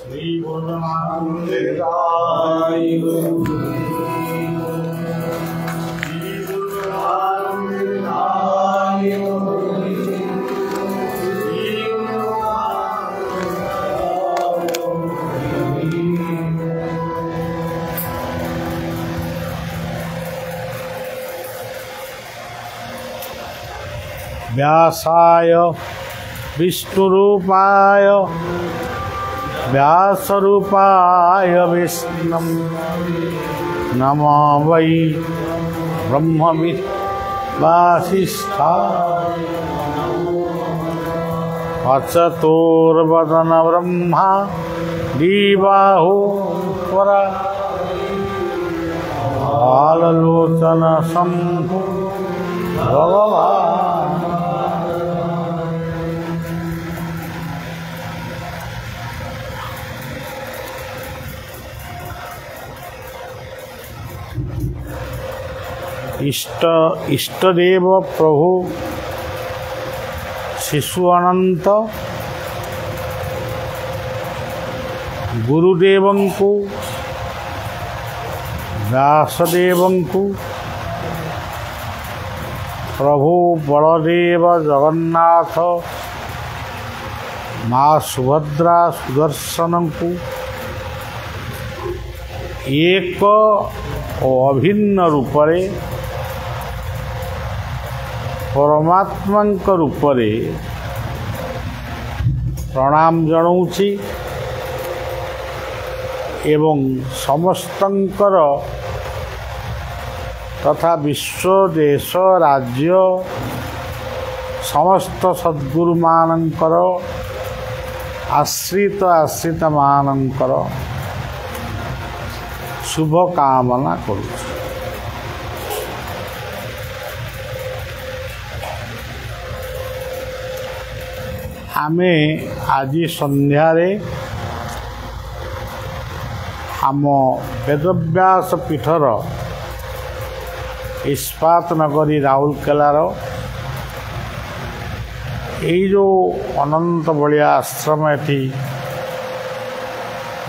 श्री गुरुनानंदाय व्यासाय विष्णुरूपाय व्यासरूपाय विष्णुं नमो वै ब्रह्मविद्वासिष्ठाय अचतुर्वदन ब्रह्मा द्विबाहु वरा बाललोचन शम्भो भगवान् इष्टदेव प्रभु शिशु अनंत गुरुदेवं को व्यासदेवं को प्रभु बलदेव जगन्नाथ माँ सुभद्रा सुदर्शन को एक अभिन्न रूपरे परमात्मा रूपरे प्रणाम जनाऊँची एवं समस्तंकर तथा विश्व देश राज्य समस्त सद्गुरु मानकर आश्रित मानकर शुभ कामना करूँ। आमे आज संध्यारे आम वेदव्यास पीठर इस्पात नगरी राउरकेलार यही जो अनंत बलिया आश्रम एटी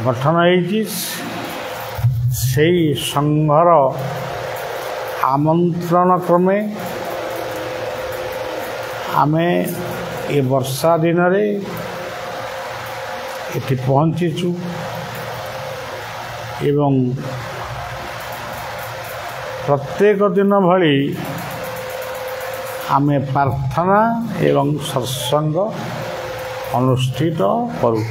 गठन होती से संघर आमंत्रण क्रमे आमे ए वर्षा दिन रे एटी पहुँचीचु एवं प्रत्येक दिन भली आमे प्रार्थना एवं सत्संग अनुष्ठित करूँ।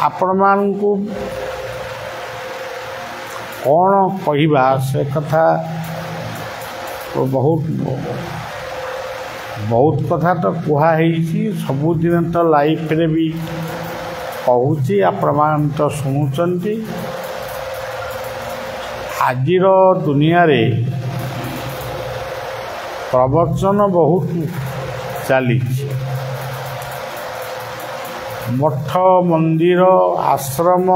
आपण मानकु कौन कहवा से कथा तो बहुत कथा तो कहुई सबुदिन तो लाइफ रे भी कहूँ आपण मान तो शुणुंट आजिर दुनिया रे प्रवचन बहुत चली मठ मंदिर आश्रम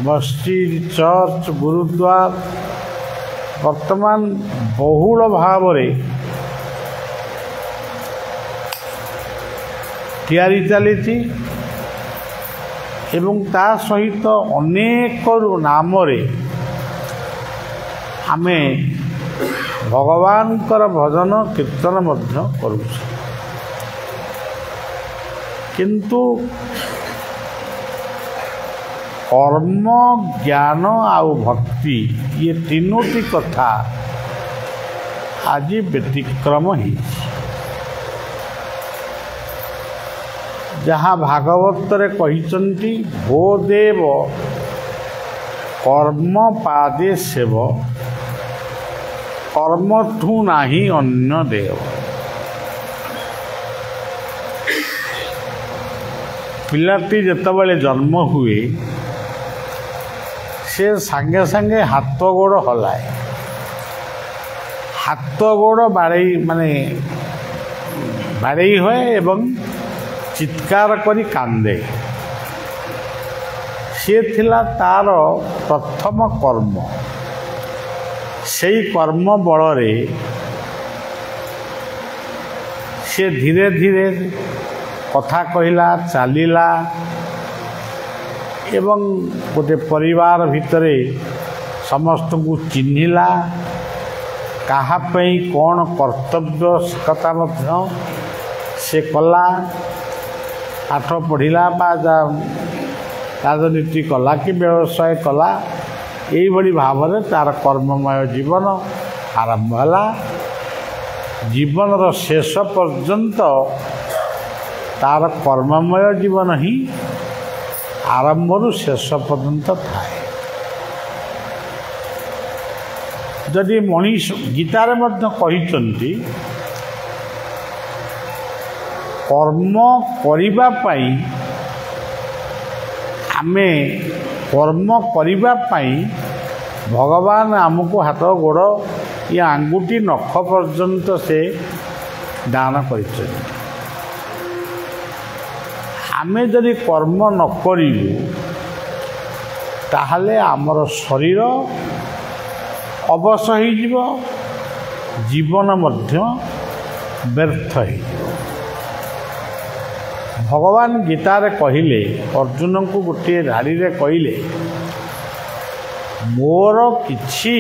मस्जिद चर्च गुरुद्वार वर्तमान बहुल भाव रे तैयारी चली एवं ता सहित अनेक नाम रे आमे भगवान कर भजन कीर्तन मध्य करूँ किंतु कर्म ज्ञान आउ भक्ति ये तीनोटी कथा आज व्यतिक्रम ही जहाँ भागवत रे कहिचंती भो देव कर्म पादे सेव कर्म ठू नाही अन्य देव। पिलाटी जेतबेले जन्म हुए से सांगे सांगे हाथ गोड़ हलाए हाथ गोड़ बाड़े माने बाड़े हुए एवं चित्कार करी कांदे सी थिला तार प्रथम कर्म से कर्म बल से धीरे धीरे कथा कहला चलला एवं गोटे परिवार भितरे समस्त को चिन्हिला काहापई कौन कर्तव्य से कथा मध्य से कला पाठ पढ़िला बा राजनीति कला कि व्यवसाय कला यही भाव में तार कर्ममय जीवन आरंभ है। जीवन रो शेष पर्यंत तार कर्ममय जीवन ही आरंभ शेष पर्यंत थाए। जदि मनीष गीतार मध्य कहिचंती कर्म करिबा पाई आमे कर्म करिबा पाई भगवान आमको हाथ गोड़ या आंगुठी नख पर्यंत से दान कर। आमे जदि कर्म न करिलु ताहले आमर शरीर अवश हो जीवन मध्य व्यर्थ हो। भगवान गीतारे कहिले अर्जुन को गोटे धाड़ी रे कहिले मोर किछि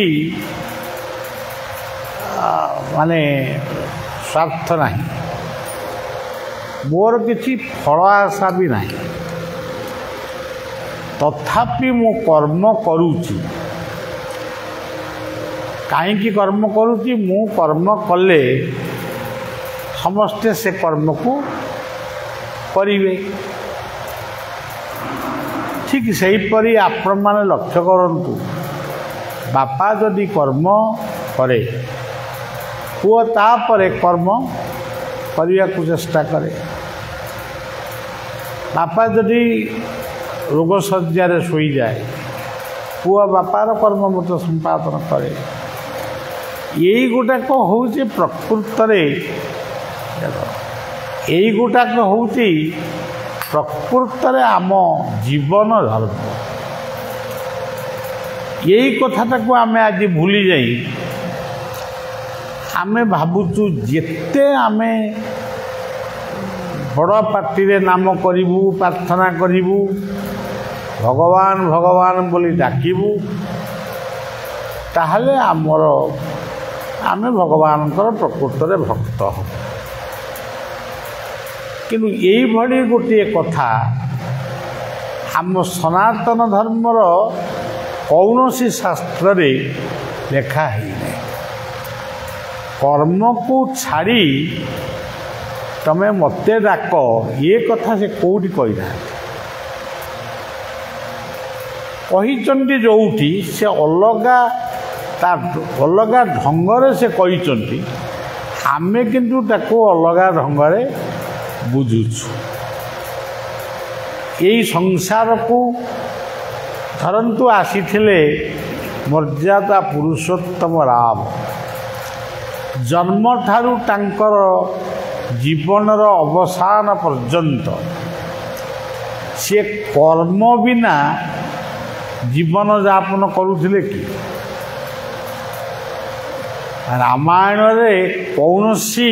माने स्वार्थ नहीं, मोर किछि फल आशा भी नहीं, तथापि मु कर्म करूची। कहीं कर्म करूची मु कर्म कले समस्ते से कर्म को करिवे। ठीक सेहीपरि आपण माने लक्ष्य करंतु बापा जदि कर्म करे पुओ तापरे कर्म करिया को चेष्टा करे। बापा जदि रोग सज्जार शोई जाए पुओ बापार कर्म मत संपादन करे। यही गुटाक हूँ प्रकृत यही गुटाक हूँ प्रकृत आम जीवन धर्म। यही कथाटा को आमे आज भूली जाई आमे भावुचु जेते आमे बड़ पार्टी रे नाम करिवु प्रार्थना करिवु भगवान भगवान बोली डाकिबु ताहले आमर आमे भगवान प्रकृत रे भक्त हो। किंतु यही भली गोटे कथा आम सनातन धर्मर कौनसी शास्त्र रे लेखा है नहीं। कर्म को छाड़ी तमे मते डाक ये कथा से कौटी कही जोटी से अलगा अलगा ढंगरे से कही आमे किंतु ताको अलगा ढंगरे बुझुछु। यही संसार को धरंतु आसीथिले मर्यादा पुरुषोत्तम राम जन्म ठारू तांकर जीवनर अवसान पर्यंत से कर्म बिना जीवन यापन करुथिले कि रामायण रे कौनसी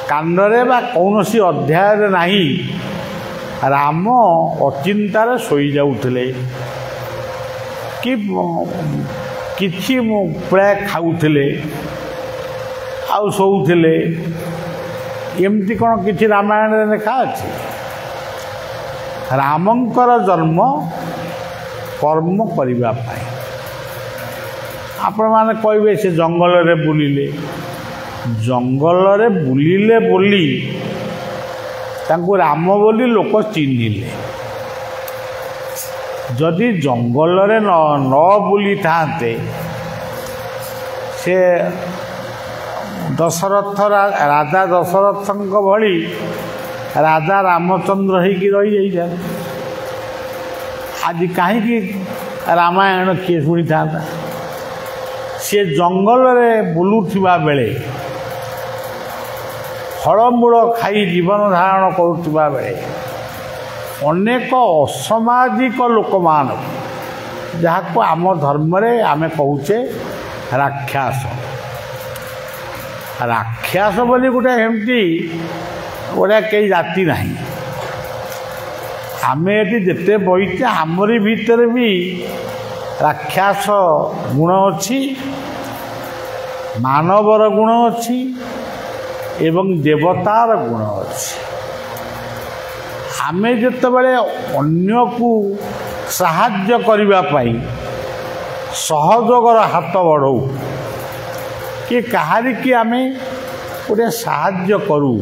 कांडरे बा कौनसी अध्याय रे नाही राम अचिंतार सोई जाउथिले कि किछि प्राय खाउथिले आउ सोउथिले एमती कौन किछि रामायण रे लिखा अछि। रामंकर जन्म कर्म करिबा पाई। आपण माने कहबे से जंगल रे बुलिले जंगल रे बुलिले बोली तांको राम बोली लोक चिन्हिले। जदि जंगल रे न बुली थाते से दशरथ राजा दशरथ भली राजा रामचंद्र होगी रही जाए। आज कहीं रामायण किए शुणी था सी जंगल रे बुलुवा बेले फलमूल खाई जीवन धारण करुवा बेले अनेक असामाजिक लोक मान जहाँ को आम धर्म रे आमे कहूचे राक्षस ରାକ୍ଷସ ବୋଲି ଗୋଟେ ଏମିତି ଗୋଟେ କେହି ଜାତି ନାହିଁ। ଆମେ ଏଠି ଯେତେ ବଇଛେ ଆମରି ଭିତରେ ବି ରାକ୍ଷସ ଗୁଣ ଅଛି, ମାନବର ଗୁଣ ଅଛି ଏବଂ ଦେବତାର ଗୁଣ ଅଛି। ଆମେ ଯେତେବେଳେ ଅନ୍ୟକୁ ସାହାଯ୍ୟ କରିବା ପାଇଁ ସହଯୋଗର ହାତ ବଢ଼ାଉ କି କାହାରିକି ଆମେ ଗୋଟେ ସାହାଯ୍ୟ କରୁ,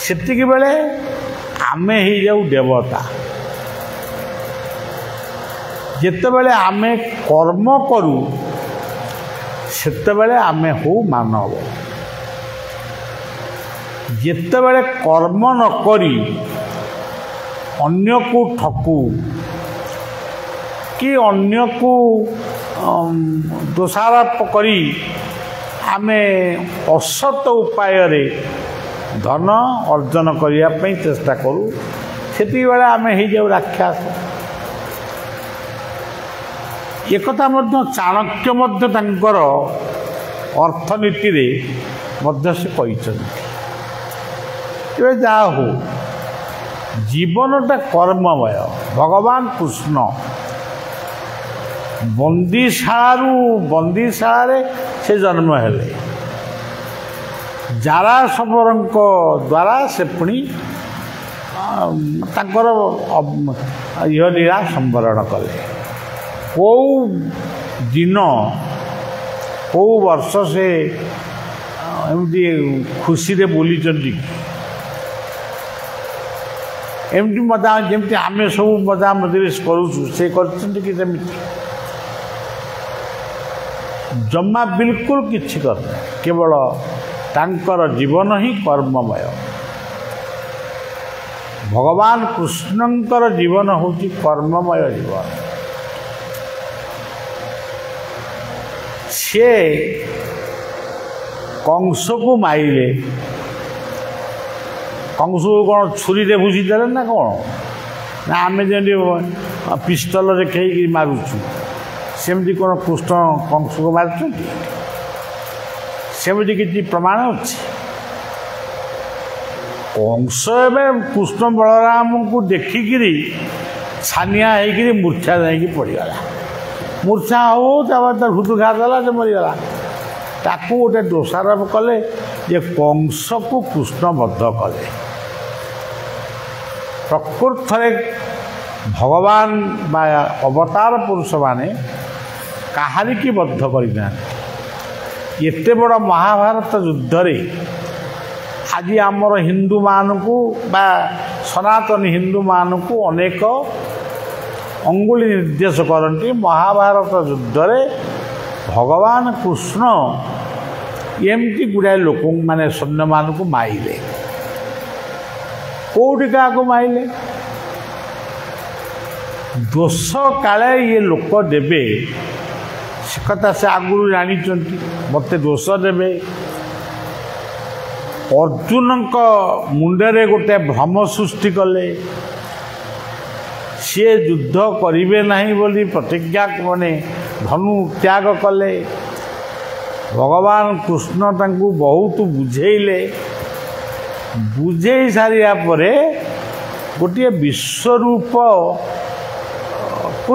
ସେତିକି ବେଳେ ଆମେ ହେଇଯାଉ ଦେବତା। ଯେତେବେଳେ ଆମେ କର୍ମ କରୁ ସେତେବେଳେ ଆମେ ହଉ ମାନବ। ଯେତେବେଳେ କର୍ମ ନ କରି ଅନ୍ୟକୁ ଠକୁ କି ଅନ୍ୟକୁ ଦୋଷାରୋପ କରି ଆମେ ଅସତ ଉପାୟରେ ଧନ ଅର୍ଜନ କରିବା ପାଇଁ ଚେଷ୍ଟା କରୁ, ସେତିକିବେଳେ ଆମେ ହେଇଯାଉ ରାକ୍ଷସ। ଏକଥା ମଧ୍ୟ ଚାଣକ୍ୟ ମଧ୍ୟ ତାଙ୍କର ଅର୍ଥନୀତିରେ ମଧ୍ୟ ସେ କହିଛନ୍ତି। ଏବେ ଯାହା ହଉ ଜୀବନଟା କର୍ମମୟ। ଭଗବାନ କୃଷ୍ଣ ବନ୍ଦୀଶାଳାରେ ସେ ଜନ୍ମ ହେଲେ, ଜାରାଶବରଙ୍କ ଦ୍ୱାରା ସେ ପୁଣି ତାଙ୍କର ଇହଲୀଳା ସମ୍ବରଣ କଲେ। କେଉଁ ଦିନ କେଉଁ ବର୍ଷ ସେ ଏମିତି ଖୁସିରେ ବୁଲିଛନ୍ତି, ଏମିତି ମଜା ଯେମିତି ଆମେ ସବୁ ମଜା ମଜଲିସ୍ କରୁଛୁ ସେ କରିଛନ୍ତି କି ସେମିତି? ଜମା ବିଲକୁଲ କିଛି କରିନି। କେବଳ ତାଙ୍କର ଜୀବନ ହିଁ କର୍ମମୟ। ଭଗବାନ କୃଷ୍ଣଙ୍କର ଜୀବନ ହେଉଛି କର୍ମମୟ ଜୀବନ। ସେ କଂସକୁ ମାଇଲେ। କଂସକୁ କ'ଣ ଛୁରୀରେ ଭୁଷି ଦେଲେ ନା କ'ଣ? ନା ଆମେ ଯେମିତି ପିସ୍ତଲ ଦେଖେଇକି ମାରୁଛୁ ସେମିତି କ'ଣ କୃଷ୍ଣ କଂସକୁ ମାରୁଛନ୍ତି? ସେମିତି କିଛି ପ୍ରମାଣ ଅଛି? କଂସ ଏବେ କୃଷ୍ଣ ବଳରାମଙ୍କୁ ଦେଖିକିରି ଛାନିଆ ହେଇକିରି ମୂର୍ଚ୍ଛା ଯାଇକି ପଡ଼ିଗଲା। ମୂର୍ଚ୍ଛା ହଉ ତାପରେ ତା ହୃଦଘାତ ଦେଲା, ସେ ମରିଗଲା। ତାକୁ ଗୋଟେ ଦୋଷାରୋପ କଲେ ଯେ କଂସକୁ କୃଷ୍ଣ ବଦ୍ଧ କଲେ। ପ୍ରକୃତରେ ଭଗବାନ ବା ଅବତାର ପୁରୁଷମାନେ କାହାରିକି ବଦ୍ଧ କରିନାହାନ୍ତି। ଏତେ ବଡ଼ ମହାଭାରତ ଯୁଦ୍ଧରେ ଆଜି ଆମର ହିନ୍ଦୁମାନଙ୍କୁ ବା ସନାତନ ହିନ୍ଦୁମାନଙ୍କୁ ଅନେକ ଅଙ୍ଗୁଳି ନିର୍ଦ୍ଦେଶ କରନ୍ତି। ମହାଭାରତ ଯୁଦ୍ଧରେ ଭଗବାନ କୃଷ୍ଣ ଏମିତି ଗୁଡ଼ାଏ ଲୋକଙ୍କୁ ମାନେ ସୈନ୍ୟମାନଙ୍କୁ ମାଇଲେ। କେଉଁଠି କାହାକୁ ମାଇଲେ? ଦୋଷ କାଳେ ଇଏ ଲୋକ ଦେବେ ସେ କଥା ସେ ଆଗରୁ ଜାଣିଛନ୍ତି, ମୋତେ ଦୋଷ ଦେବେ। ଅର୍ଜୁନଙ୍କ ମୁଣ୍ଡରେ ଗୋଟେ ଭ୍ରମ ସୃଷ୍ଟି କଲେ। ସିଏ ଯୁଦ୍ଧ କରିବେ ନାହିଁ ବୋଲି ପ୍ରତିଜ୍ଞା ମାନେ ଧନୁ ତ୍ୟାଗ କଲେ। ଭଗବାନ କୃଷ୍ଣ ତାଙ୍କୁ ବହୁତ ବୁଝେଇଲେ। ବୁଝେଇ ସାରିବା ପରେ ଗୋଟିଏ ବିଶ୍ୱରୂପକୁ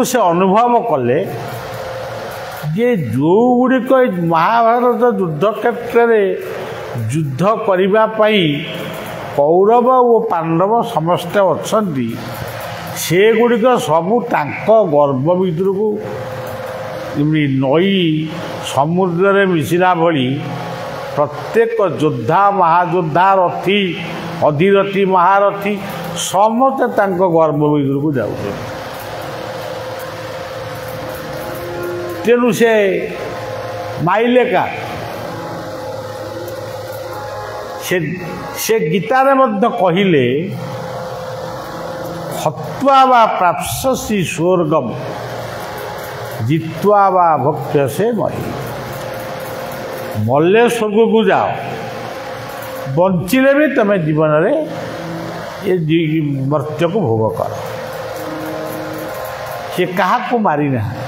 ସେ ଅନୁଭବ କଲେ ଯେ ଯେଉଁଗୁଡ଼ିକ ମହାଭାରତ ଯୁଦ୍ଧ କ୍ଷେତ୍ରରେ ଯୁଦ୍ଧ କରିବା ପାଇଁ କୌରବ ଓ ପାଣ୍ଡବ ସମସ୍ତେ ଅଛନ୍ତି, ସେଗୁଡ଼ିକ ସବୁ ତାଙ୍କ ଗର୍ଭ ଭିତରକୁ ନଈ ସମୁଦ୍ରରେ ମିଶିଲା ଭଳି ପ୍ରତ୍ୟେକ ଯୋଦ୍ଧା ମହାଯୋଦ୍ଧା ରଥୀ ଅଧିରଥୀ ମହାରଥୀ ସମସ୍ତେ ତାଙ୍କ ଗର୍ଭ ଭିତରକୁ ଯାଉଛନ୍ତି। ତେଣୁ ସେ ମାଇଲେ କା ସେ ଗୀତାରେ ମଧ୍ୟ କହିଲେ ହତ୍ୱା ବା ପ୍ରାପ୍ସ୍ୟସି ସ୍ୱର୍ଗମ୍ ଜିତ୍ୱା ବା ଭକ୍ଷ୍ୟସେ ମହି। ମଲେ ସ୍ୱର୍ଗକୁ ଯାଅ, ବଞ୍ଚିଲେ ବି ତମେ ଜୀବନରେ ଏ ମର୍ତ୍ତ୍ୟକୁ ଭୋଗ କର। ସେ କାହାକୁ ମାରିନାହାନ୍ତି।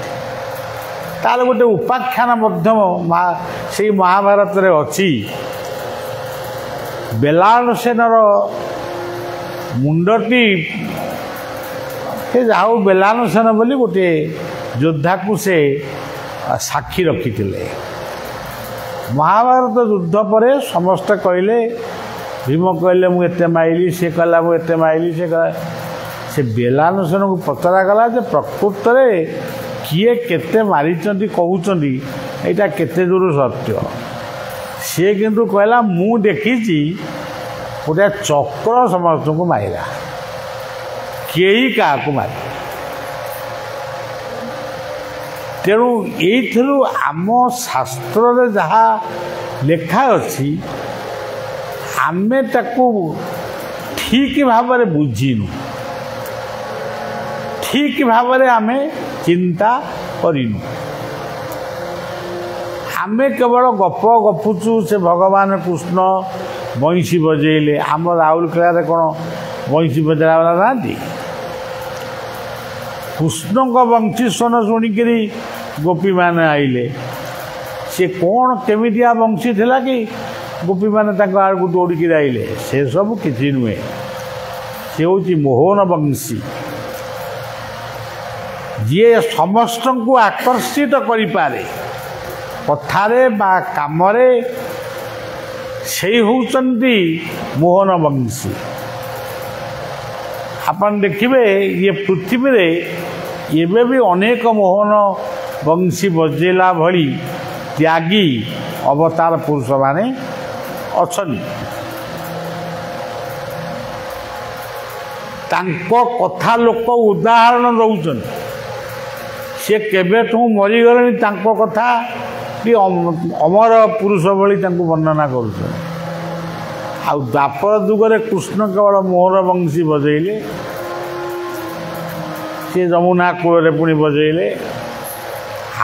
ତାର ଗୋଟେ ଉପାଖ୍ୟାନ ମଧ୍ୟ से महाभारत रे अच्छी बेलाल सेनर मुंडटी से जाऊ बेलाल सेन बोली गोटे योद्धा को से साक्षी रखी महाभारत युद्ध पर समस्त कहले भीम कहले मुझे माइली से कहला मुझे माइली से कहला से बेलाल सेन को पचरा गला जे प्रकृत में किए केते मारी कहते यहाँ केते दूर सत्य सी किंतु कहला मु देखी गोटे चक्र समस्त को मारा कई क्या मार तेणु ये आम शास्त्र जहाँ लेखा अच्छी आमे ताकू ठीक भाव बुझीनु ठीक भाव आमे चिंता करिनु आमे केवल गप गपुचु से भगवान कृष्ण बंशी बजेले आम राउरकेला कौन बंशी बजेला वाला ना कृष्ण को बंशी स्वन शुणिक गोपी मैंने आइले से कौन केमितिया बंशी थिला कि गोपी मैंने आड़क दौड़िक आइले से सब किसी नुहे से हूँ मोहन बंशी जी समस्त को आकर्षित करें कथारे बा कामरे से होउचंती मोहन बंशी अपन देखिए ये पृथ्वी रे एबे भी अनेक मोहन बंशी बजेला भली त्यागी अवतार पुरुष माने अछन तांको कथा लोक उदाहरण दौचन से केबे तू मरीगले तांको कथा कि अमर पुरुष भली तांको वर्णना करुछन आ द्वापर जुगरे कृष्ण केवल मोहन बंशी बजेले से जमुना कूल पुणी बजेले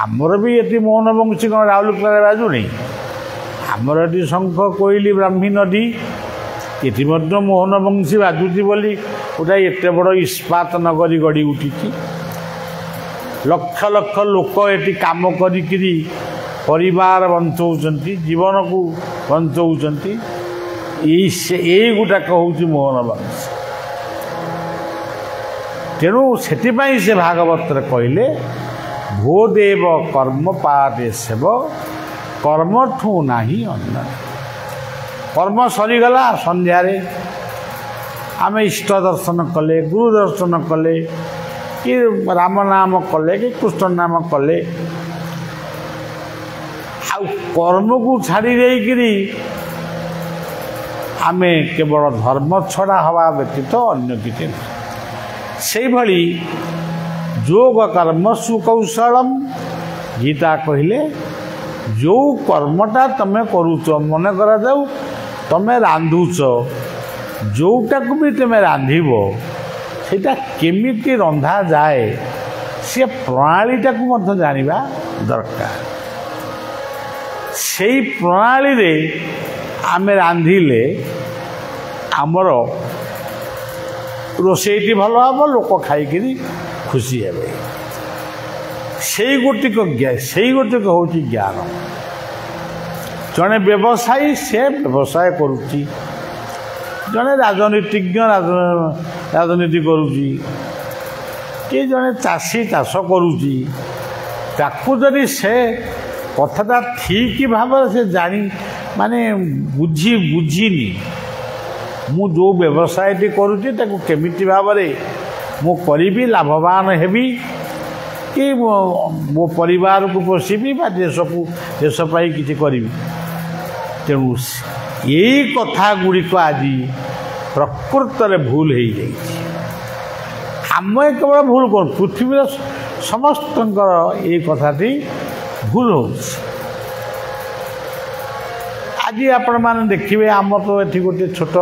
आमर भी ये मोहन बंशी कौन राउरकेला बाजुनी आमर ये शंख कोइली ब्राह्मी नदी ये मोहन बंशी बाजुची बोली गोटा एत बड़ इस्पात नगरी गढ़ी उठी लक्ष लक्ष लोक ये काम करी परिवार बंचौंती जीवन को बंचौंती यही गुटाक हूँ मोहन बंशी तेणु से भागवत कहले भो देव कर्म पादे सेव कर्म ठू ना अन्न कर्म सरीगला संध्यारे आम इष्ट दर्शन कले गुरु दर्शन कले कि राम नाम कले कि कृष्ण नाम कले आ कर्म को छाड़ी देकरी आमे केवल धर्म छड़ा हवा व्यतीत अन्य किसी नहीं से भली जोग कर्म सुकौशलम गीता कहले जो कर्मटा तमें करुच मन करा जाऊ तमें रांधुच जोटा को भी तमें रांधिब सेटा केमिति रंधा जाए से प्रणालीटा को मत जानिबा दरकार से प्रणाली रे आमे रांधिले आमर रोसईटी भल हम लोक खाई खुशी हे से गोटिक हूँ ज्ञान जड़े व्यवसायी से व्यवसाय करुच्ची जड़े राजनीतिज्ञ राजनीति करुच्ची कि जड़े चाषी चाष करुच्ची ताकू जदि से कथाटा ठीक भाव से जानी माने बुझीनी मु जो व्यवसायटी करुच्ची ताकू केमिति भाव मु करी लाभवान हेबी कि मो परिवार को पोषिबी बा देश को देशपाई किसी करी तेणु यही कथा गुड़िक आज प्रकृत में भूल हो जाइए आम केवल भूल कर पृथ्वी समस्त ये कथाटी भूल हो आज आपण मैंने देखिए आम तो ये गोटे छोट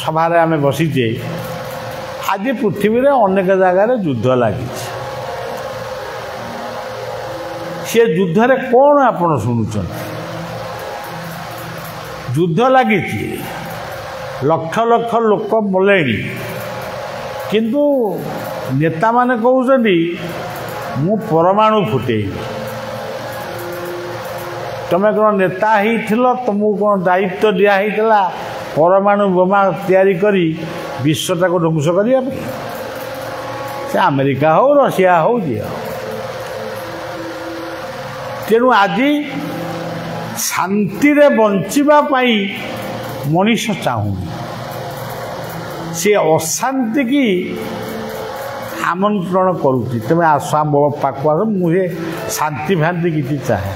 सभार आम बसीचे आज पृथ्वी रे अनेक जगार युद्ध लगी सी युद्ध रे कौन आपण शुणुं युद्ध लगी लक्ष लक्ष लोक मले किंतु नेता माने कहते मु परमाणु फुटेबी तुम कौन नेता होइथिलो तुमको कौन दायित्व दिया होइथिला परमाणु बोमा तैयारी करी विश्वटा को ध्वंस करिया से अमेरिका हो रशिया हो जी तेणु आज शांति रे बंचिबा पाई मनीष चाहूनी से अशांति की आमंत्रण करुच्ची तुम आस पाक मुझे शांति भांति किसी चाहे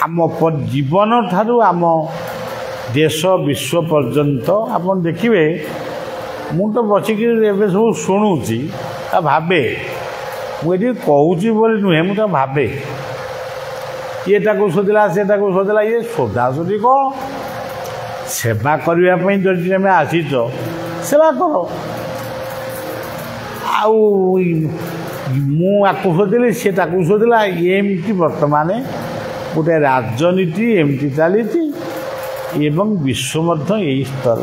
आम जीवन ठारू आम देश विश्व पर्यंत आप देखिए मु तो बसिक सब शुणुची भावे मुझे कहूँ बोली नुहे मुझे भावे येटा को सोधिला सेटा को सोधिला ये सोधासोधी कौन सेवा करने जदि तुम आसीच सेवा कर आकु सोधिली सी ताकू सोधिला एमती बर्तमान गोटे राजनीति एमती चली एवं विश्व यही स्तर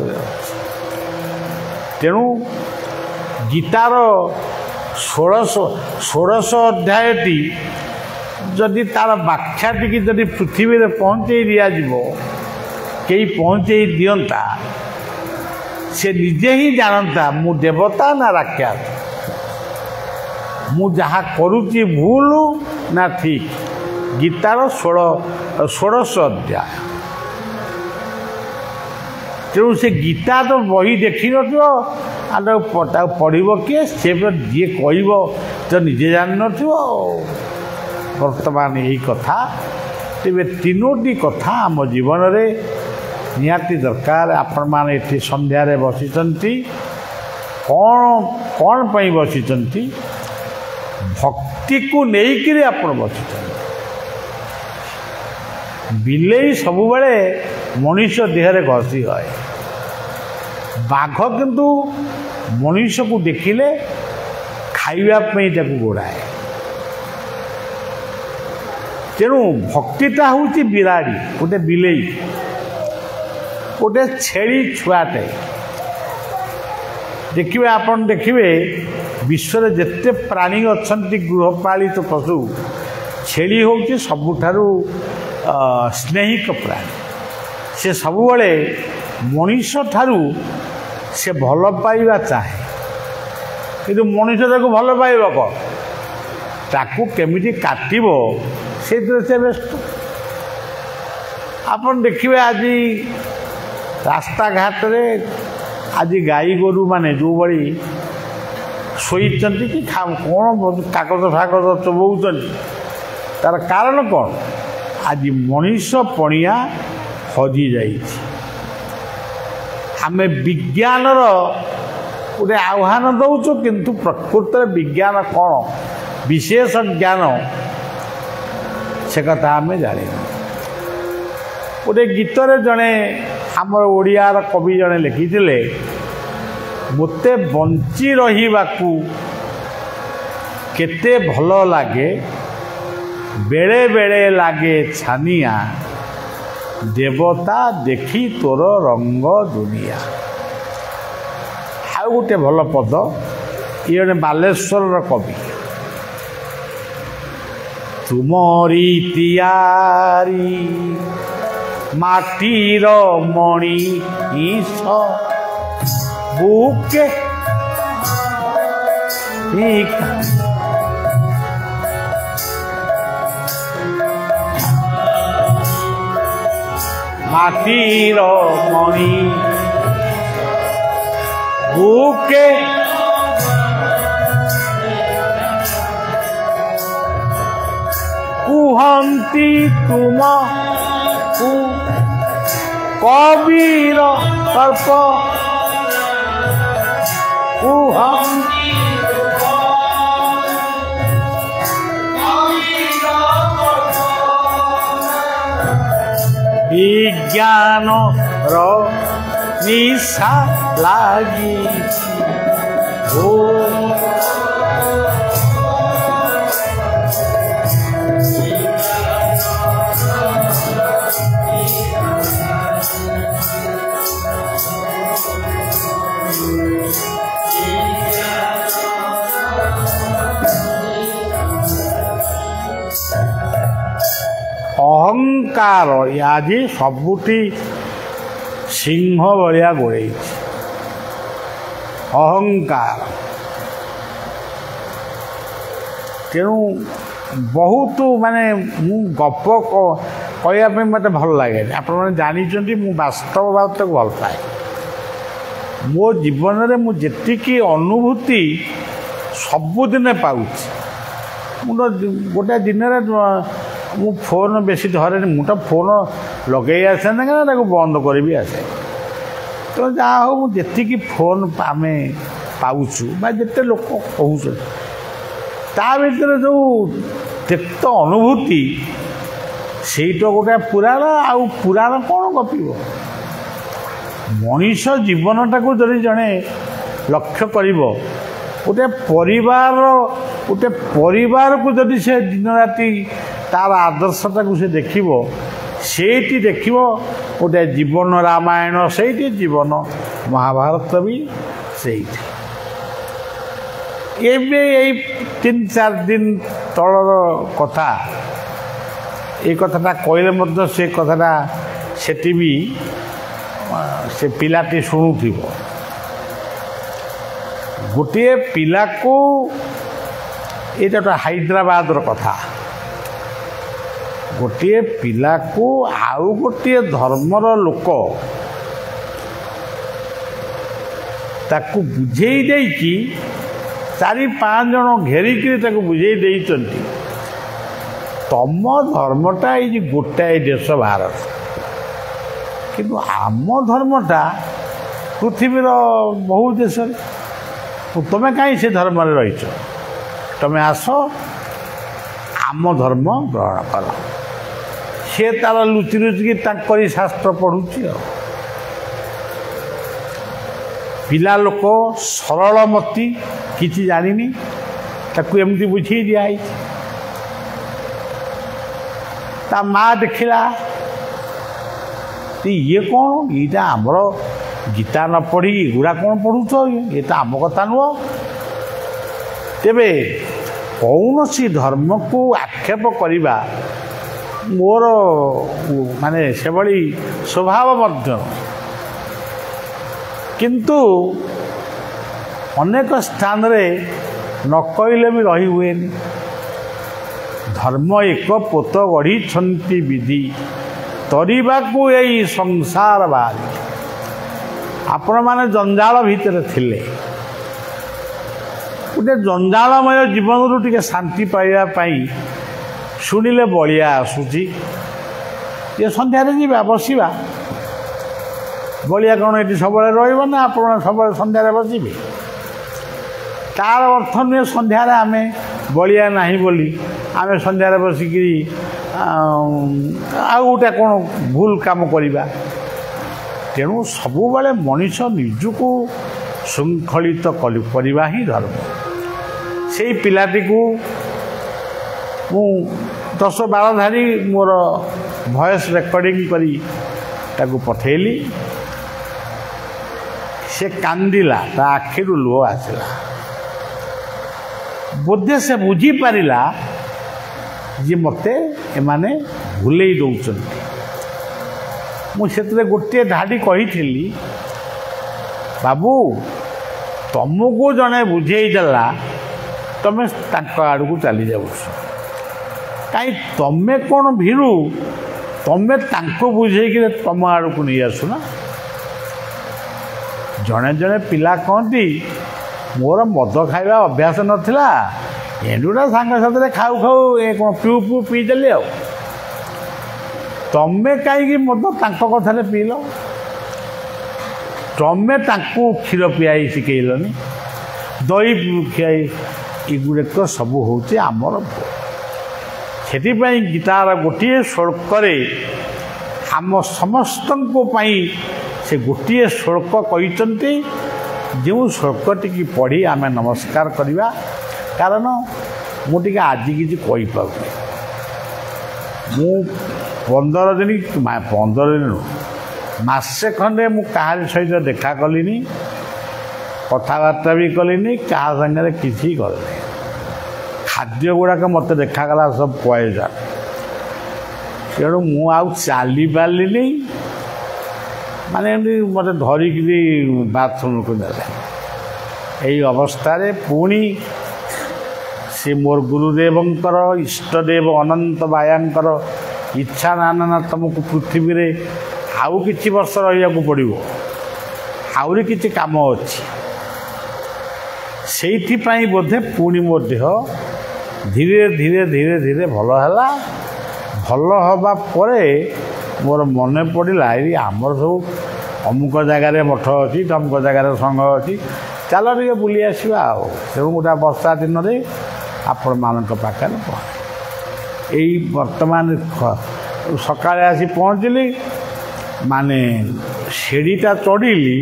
तेणु गीतार 16 अध्यायटी जदि तार व्याख्याटी जदि पृथ्वी में पहुँचे दिज्व कई पहुँचे दिंता से निजे ही जानता मु देवता ना राक्षस मु जहाँ करुच्ची भूल ना ठीक गीतार 16 अध्याय तेणु से गीता तो बही देखी न पढ़ किए से जी कह तो निजे जान न वर्तमान यही कथा तेरे तीनोटी कथा आम जीवन रे निहाती दरकार आपण मैंने ये संध्यारे बसी कौन कौन पर बसी भक्ति को लेकर आप बसी बिलेई सब बड़े मनीष देहरे घसी है बाघ किंतु मनीष को देखिले खाइबापी गोड़ाए तेणु भक्तिटा हूँ बिराड़ी गोटे बिलेई गोटे छेली छुआटे देखिए आपन देखिए विश्व जिते प्राणी अच्छा गृहपालित पशु छेली हूँ सबुठारु स्नेहिक प्राणी से सबुबले मनीष ठारू से भल पाइबा चाहे किंतु मनीष ताको भल पाइब कौन ताकू केमिटी काटिब से व्यस्त आपन देखिए आज रास्ता घाट रे आज गाई गोरु माने जो बड़ी शोचती कि कौन कागज फागज चोबौन तार कारण कौन आज मनीष पणिया हजि जाइए आम विज्ञान गोटे आह्वान दौचु किंतु प्रकृत विज्ञान कौन विशेष ज्ञान से कथा आम जान गोटे गीत जड़े आम ओडियार कवि जड़े लिखिले मते बंची रहिबाकू केते भल लागे बेले बेले लागे छानिया देवता देखी तोर रंग दुनिया आउ गोटे भल पद ये बालेश्वर कवि तुमरी तियारी माटीर मणि बुके माटीर मणि बुके कुहंती तुम कबीर कल्प कुहंती विज्ञान निशा लागी ଅହଙ୍କାର ଆଜି ସବୁଠି ସିଂହ ଭଳିଆ ଗୋଡ଼େଇଛି। ଅହଙ୍କାର। ତେଣୁ ବହୁତ ମାନେ ମୁଁ ଗପ କହିବା ପାଇଁ ମୋତେ ଭଲ ଲାଗେନି। ଆପଣମାନେ ଜାଣିଛନ୍ତି ମୁଁ ବାସ୍ତବତାକୁ ଭଲ ପାଏ। ମୋ ଜୀବନରେ ମୁଁ ଯେତିକି ଅନୁଭୂତି ସବୁଦିନେ ପାଉଛି। ମୁଁ ତ ଗୋଟେ ଦିନରେ ମୁଁ ଫୋନ୍ ବେଶୀ ଧରେନି। ମୁଁ ତ ଫୋନ୍ ଲଗେଇ ଆସେ ନା କାରଣ ତାକୁ ବନ୍ଦ କରିବି ଆସେ। ତ ଯାହା ହଉ ମୁଁ ଯେତିକି ଫୋନ୍ ଆମେ ପାଉଛୁ ବା ଯେତେ ଲୋକ କହୁଛନ୍ତି ତା ଭିତରେ ଯେଉଁ ତିକ୍ତ ଅନୁଭୂତି ସେଇଟା ଗୋଟେ ପୁରାଣ। ଆଉ ପୁରାଣ କ'ଣ ଗପିବ? ମଣିଷ ଜୀବନଟାକୁ ଯଦି ଜଣେ ଲକ୍ଷ୍ୟ କରିବ, ଗୋଟେ ପରିବାରକୁ ଯଦି ସେ ଦିନ ରାତି ତାର ଆଦର୍ଶଟାକୁ ସେ ଦେଖିବ, ସେଇଠି ଦେଖିବ ଗୋଟେ ଜୀବନ ରାମାୟଣ, ସେଇଠି ଜୀବନ ମହାଭାରତ ବି ସେଇଠି। ଏବେ ଏଇ 3-4 ଦିନ ତଳର କଥା, ଏଇ କଥାଟା କହିଲେ ମଧ୍ୟ ସେ କଥାଟା ସେଠି ବି ସେ ପିଲାଟି ଶୁଣୁଥିବ। ଗୋଟିଏ ପିଲାକୁ, ଏଇଟା ଗୋଟେ ହାଇଦ୍ରାବାଦର କଥା, ଗୋଟିଏ ପିଲାକୁ ଆଉ ଗୋଟିଏ ଧର୍ମର ଲୋକ ତାକୁ ବୁଝେଇ ଦେଇକି 4-5 ଜଣ ଘେରିକିରି ତାକୁ ବୁଝେଇ ଦେଇଛନ୍ତି, ତମ ଧର୍ମଟା ଏଇ ଯେ ଗୋଟାଏ ଦେଶ ଭାରତ, କିନ୍ତୁ ଆମ ଧର୍ମଟା ପୃଥିବୀର ବହୁ ଦେଶରେ। ତମେ କାହିଁ ସେ ଧର୍ମରେ ରହିଛ? ତମେ ଆସ ଆମ ଧର୍ମ ଗ୍ରହଣ କର। ସେ ତାର ଲୁଚି ଲୁଚିକି ତାଙ୍କରି ଶାସ୍ତ୍ର ପଢ଼ୁଛି। ଆଉ ପିଲା ଲୋକ ସରଳମତି, କିଛି ଜାଣିନି, ତାକୁ ଏମିତି ବୁଝେଇ ଦିଆହେଇଛି। ତା ମା ଦେଖିଲା ଇଏ କ'ଣ, ଏଇଟା ଆମର ଗୀତା ନ ପଢ଼ି ଏଗୁଡ଼ା କ'ଣ ପଢ଼ୁଛ? ଏ ତ ଆମ କଥା ନୁହଁ। ତେବେ କୌଣସି ଧର୍ମକୁ ଆକ୍ଷେପ କରିବା ମୋର ମାନେ ସେଭଳି ସ୍ୱଭାବ ମଧ୍ୟ। କିନ୍ତୁ ଅନେକ ସ୍ଥାନରେ ନ କହିଲେ ବି ରହି ହୁଏନି। ଧର୍ମ ଏକ ପୋତ ଗଢ଼ିଛନ୍ତି ବିଧି, ତରିବାକୁ ଏଇ ସଂସାର ବାହାରି। ଆପଣମାନେ ଜଞ୍ଜାଳ ଭିତରେ ଥିଲେ, ଗୋଟେ ଜଞ୍ଜାଳମୟ ଜୀବନରୁ ଟିକେ ଶାନ୍ତି ପାଇବା ପାଇଁ ଶୁଣିଲେ ବଳିଆ ଆସୁଛି, ଏ ସନ୍ଧ୍ୟାରେ ଯିବା ବସିବା। ବଳିଆ କ'ଣ ଏଠି ସବୁବେଳେ ରହିବ ନା ଆପଣ ସବୁବେଳେ ସନ୍ଧ୍ୟାରେ ବସିବେ? ତାର ଅର୍ଥ ନୁହେଁ ସନ୍ଧ୍ୟାରେ ଆମେ ବଳିଆ ନାହିଁ ବୋଲି ଆମେ ସନ୍ଧ୍ୟାରେ ବସିକିରି ଆଉ ଗୋଟେ କ'ଣ ଭୁଲ କାମ କରିବା। ତେଣୁ ସବୁବେଳେ ମଣିଷ ନିଜକୁ ଶୃଙ୍ଖଳିତ କରିବା ହିଁ ଧର୍ମ। ସେଇ ପିଲାଟିକୁ ମୁଁ 10-12 ଧାରି ମୋର ଭଏସ୍ ରେକର୍ଡ଼ିଂ କରି ତାକୁ ପଠେଇଲି। ସେ କାନ୍ଦିଲା, ତା ଆଖିରୁ ଲୁହ ଆସିଲା। ବୋଧେ ସେ ବୁଝିପାରିଲା ଯେ ମୋତେ ଏମାନେ ଭୁଲେଇ ଦେଉଛନ୍ତି। ମୁଁ ସେଥିରେ ଗୋଟିଏ ଧାଡ଼ି କହିଥିଲି, ବାବୁ ତମକୁ ଜଣେ ବୁଝେଇ ଦେଲା, ତମେ ତାଙ୍କ ଆଡ଼କୁ ଚାଲି ଯାଉଛ, କାହିଁ ତମେ କ'ଣ ଭୀରୁ? ତମେ ତାଙ୍କୁ ବୁଝେଇକି ତମ ଆଡ଼କୁ ନେଇ ଆସୁନା। ଜଣେ ଜଣେ ପିଲା କହନ୍ତି ମୋର ମଦ ଖାଇବା ଅଭ୍ୟାସ ନଥିଲା, ଏଣ୍ଡୁଟା ସାଙ୍ଗସାଥିରେ ଖାଉ ଖାଉ ଏ କ'ଣ ପିଉ ପିଇଦେଲି। ଆଉ ତମେ କାହିଁକି ମଦ ତାଙ୍କ କଥାରେ ପିଇଲ? ତମେ ତାଙ୍କୁ କ୍ଷୀର ପିଆଇ ଶିଖେଇଲନି, ଦହି ଖିଆଇ, ଏଗୁଡ଼ାକ ସବୁ ହେଉଛି ଆମର ଭୁଲ। ସେଥିପାଇଁ ଗୀତାର ଗୋଟିଏ ଶ୍ଳୋକରେ ଆମ ସମସ୍ତଙ୍କ ପାଇଁ ସେ ଗୋଟିଏ ଶ୍ଳୋକ କହିଛନ୍ତି, ଯେଉଁ ଶ୍ଳୋକଟିକି ପଢ଼ି ଆମେ ନମସ୍କାର କରିବା। କାରଣ ମୁଁ ଟିକେ ଆଜି କିଛି କହିପାରୁନି। ମୁଁ 15 ଦିନ ନୁହଁ, ମାସେ ଖଣ୍ଡେ ମୁଁ କାହାରି ସହିତ ଦେଖା କଲିନି, କଥାବାର୍ତ୍ତା ବି କଲିନି, କାହା ସାଙ୍ଗରେ କିଛି କଲିନି। ଖାଦ୍ୟ ଗୁଡ଼ାକ ମୋତେ ଦେଖାଗଲା ସବୁ ପଏଜନ୍। ତେଣୁ ମୁଁ ଆଉ ଚାଲି ପାରିଲିନି। ମାନେ ଏମିତି ମୋତେ ଧରିକିରି ବାଥରୁମକୁ ନେଲେ। ଏଇ ଅବସ୍ଥାରେ ପୁଣି ସେ ମୋର ଗୁରୁଦେବଙ୍କର ଇଷ୍ଟଦେବ ଅନନ୍ତ ବାୟାଙ୍କର ଇଚ୍ଛା ନା ତୁମକୁ ପୃଥିବୀରେ ଆଉ କିଛି ବର୍ଷ ରହିବାକୁ ପଡ଼ିବ, ଆହୁରି କିଛି କାମ ଅଛି। ସେଇଥିପାଇଁ ବୋଧେ ପୁଣି ମୋ ଦେହ ଧୀରେ ଧୀରେ ଧୀରେ ଧୀରେ ଭଲ ହେଲା। ଭଲ ହେବା ପରେ ମୋର ମନେ ପଡ଼ିଲା ଏଇ ଆମର ସବୁ ଅମୁକ ଜାଗାରେ ମଠ ଅଛି, ତମୁକ ଜାଗାରେ ସଂଘ ଅଛି, ଚାଲ ଟିକେ ବୁଲି ଆସିବା। ଆଉ ତେଣୁ ଗୋଟା ବର୍ଷା ଦିନରେ ଆପଣମାନଙ୍କ ପାଖରେ ପହଞ୍ଚେ। ଏଇ ବର୍ତ୍ତମାନ ସକାଳେ ଆସି ପହଞ୍ଚିଲି, ମାନେ ସିଡ଼ିଟା ଚଢ଼ିଲି,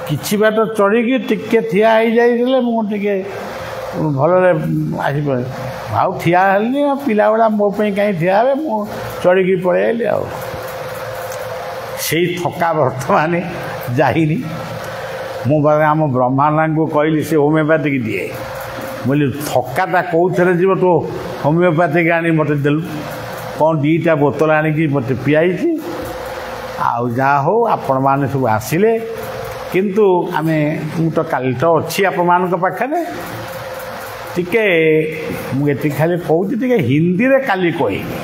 କିଛି ବାଟ ଚଢ଼ିକି ଟିକେ ଠିଆ ହେଇଯାଇଥିଲେ ମୁଁ ଟିକେ ଭଲରେ ଆସିପାରେ। ଆଉ ଠିଆ ହେଲିନି, ପିଲାଗୁଡ଼ା ମୋ ପାଇଁ କାହିଁ ଠିଆ ହେବେ, ମୁଁ ଚଢ଼ିକି ପଳେଇ ଆସିଲି। ଆଉ ସେଇ ଥକା ବର୍ତ୍ତମାନ ଯାଇନି। ମୁଁ ଆମ ବ୍ରହ୍ମାଣ୍ଡଙ୍କୁ କହିଲି, ସେ ହୋମିଓପାଥିକ ଦିଏ। ମୁଁ କହିଲି ଥକାଟା କେଉଁଥିରେ ଯିବ, ତୁ ହୋମିଓପାଥିକ ଆଣି ମୋତେ ଦେଲୁ। କ'ଣ 2ଟା ବୋତଲ ଆଣିକି ମୋତେ ପିଆଇଛି। ଆଉ ଯାହା ହଉ ଆପଣମାନେ ସବୁ ଆସିଲେ, କିନ୍ତୁ ମୁଁ ତ କାଲି ତ ଅଛି ଆପଣମାନଙ୍କ ପାଖରେ। ଟିକେ ମୁଁ ଏତିକି ଖାଲି କହୁଛି, ଟିକେ ହିନ୍ଦୀରେ କାଲି କହିବି,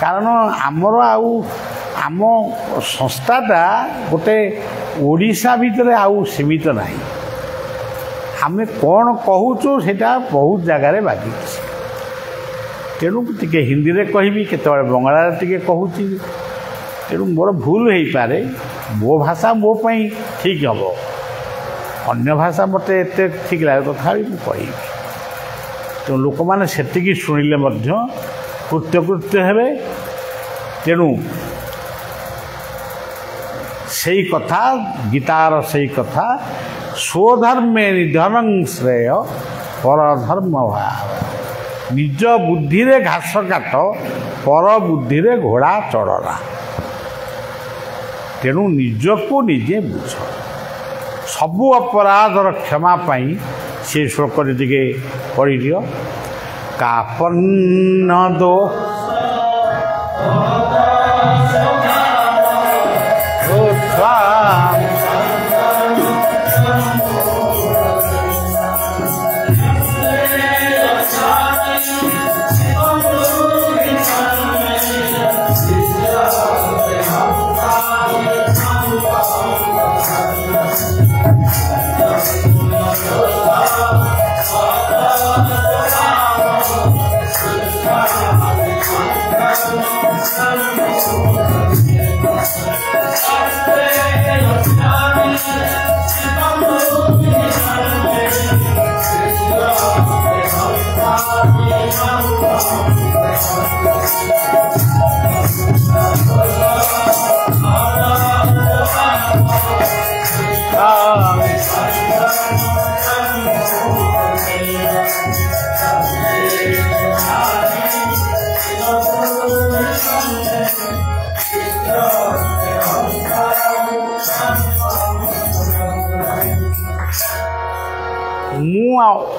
କାରଣ ଆମର ଆଉ ଆମ ସଂସ୍ଥାଟା ଗୋଟେ ଓଡ଼ିଶା ଭିତରେ ଆଉ ସୀମିତ ନାହିଁ। ଆମେ କ'ଣ କହୁଛୁ ସେଇଟା ବହୁତ ଜାଗାରେ ବାଜିଛି। ତେଣୁ ଟିକେ ହିନ୍ଦୀରେ କହିବି, କେତେବେଳେ ବଙ୍ଗଳାରେ ଟିକେ କହୁଛି। ତେଣୁ ମୋର ଭୁଲ ହେଇପାରେ, ମୋ ଭାଷା ମୋ ପାଇଁ ଠିକ୍ ହେବ, ଅନ୍ୟ ଭାଷା ମୋତେ ଏତେ ଠିକ୍ ଲାଗେ, ତଥାପି ମୁଁ କହିବି। ତେଣୁ ଲୋକମାନେ ସେତିକି ଶୁଣିଲେ ମଧ୍ୟ କୃତ୍ୟକୃତ୍ୟ ହେବେ। ତେଣୁ ସେଇ କଥା, ଗୀତାର ସେଇ କଥା, ସ୍ୱଧର୍ମେ ନିଧନଂ ଶ୍ରେୟ ପରଧର୍ମ ଭାବ। ନିଜ ବୁଦ୍ଧିରେ ଘାସ କାଟ, ପର ବୁଦ୍ଧିରେ ଘୋଡ଼ା ଚଢ଼ନା। ତେଣୁ ନିଜକୁ ନିଜେ ବୁଝ। ସବୁ ଅପରାଧର କ୍ଷମା ପାଇଁ ସେ ଶ୍ଲୋକରେ ଟିକେ ପଢ଼ିଦିଅ। କାପନ୍ନ ଦୋ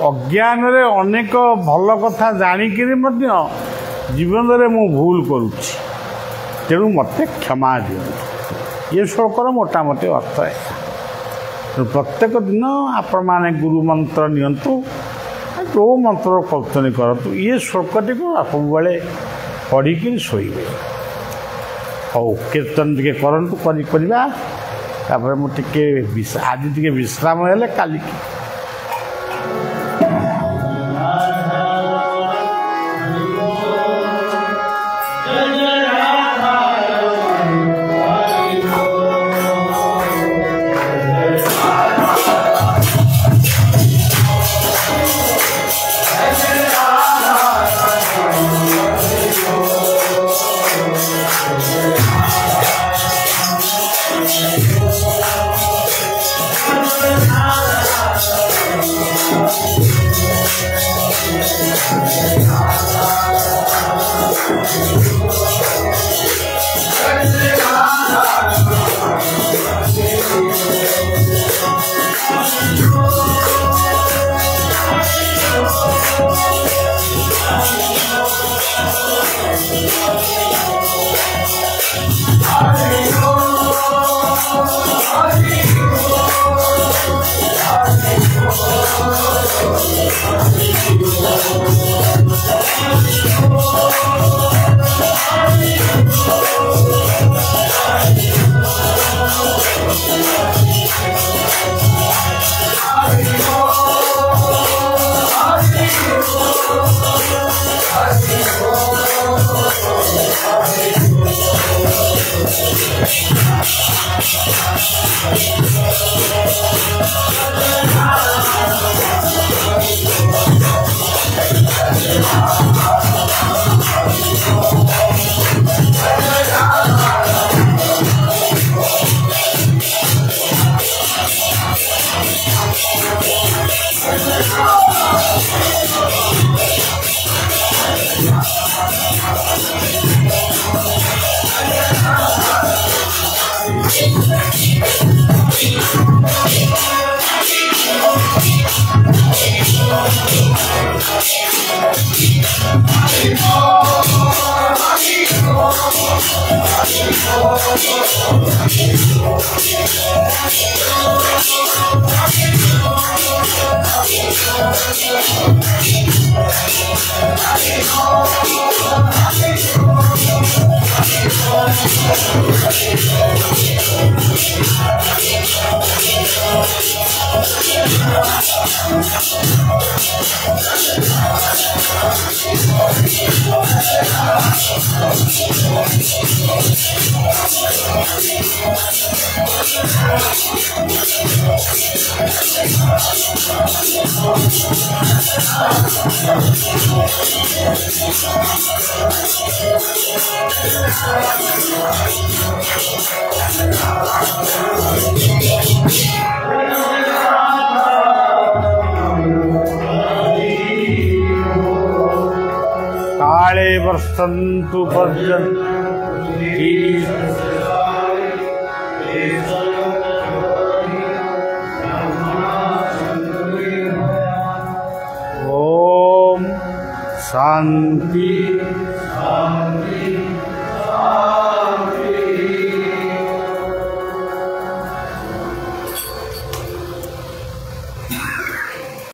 ଅଜ୍ଞାନରେ ଅନେକ ଭଲ କଥା ଜାଣିକିରି ମଧ୍ୟ ଜୀବନରେ ମୁଁ ଭୁଲ କରୁଛି। ତେଣୁ ମୋତେ କ୍ଷମା ଦିଅନ୍ତୁ। ଏ ଶ୍ଲୋକର ମୋଟାମୋଟି ଅର୍ଥ ଏହା। ପ୍ରତ୍ୟେକ ଦିନ ଆପଣମାନେ ଗୁରୁ ମନ୍ତ୍ର ନିଅନ୍ତୁ, ଯେଉଁ ମନ୍ତ୍ର କର୍ତ୍ତନୀ କରନ୍ତୁ, ଏ ଶ୍ଲୋକଟିକୁ ସବୁବେଳେ ପଢ଼ିକିରି ଶୋଇବେ। ହଉ, କୀର୍ତ୍ତନ ଟିକେ କରନ୍ତୁ, କରିବା। ତାପରେ ମୁଁ ଟିକେ ଆଜି ଟିକେ ବିଶ୍ରାମ ହେଲେ କାଲିକି काले वर्षन्तु पर्जन्ति ओम शांति